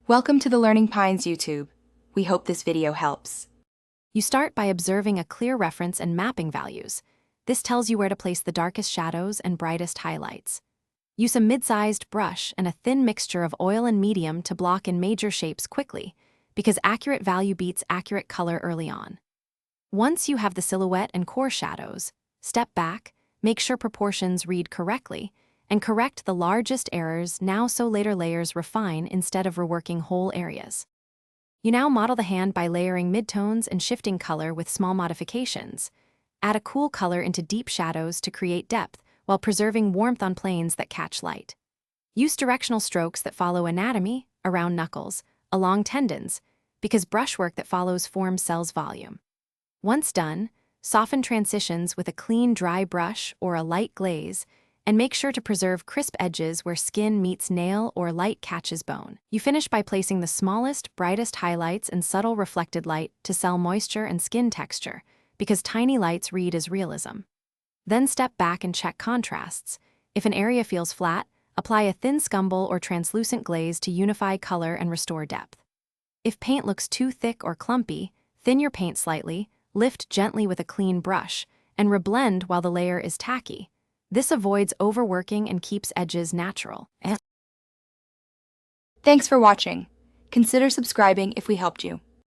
Welcome to the Learning Pines YouTube. We hope this video helps. You start by observing a clear reference and mapping values. This tells you where to place the darkest shadows and brightest highlights. Use a mid-sized brush and a thin mixture of oil and medium to block in major shapes quickly, because accurate value beats accurate color early on. Once you have the silhouette and core shadows, step back, make sure proportions read correctly, and correct the largest errors now so later layers refine instead of reworking whole areas. You now model the hand by layering midtones and shifting color with small modifications. Add a cool color into deep shadows to create depth while preserving warmth on planes that catch light. Use directional strokes that follow anatomy, around knuckles, along tendons, because brushwork that follows form sells volume. Once done, soften transitions with a clean, dry brush or a light glaze, and make sure to preserve crisp edges where skin meets nail or light catches bone. You finish by placing the smallest, brightest highlights and subtle reflected light to sell moisture and skin texture, because tiny lights read as realism. Then step back and check contrasts. If an area feels flat, apply a thin scumble or translucent glaze to unify color and restore depth. If paint looks too thick or clumpy, thin your paint slightly, lift gently with a clean brush, and reblend while the layer is tacky. This avoids overworking and keeps edges natural. Thanks for watching. Consider subscribing if we helped you.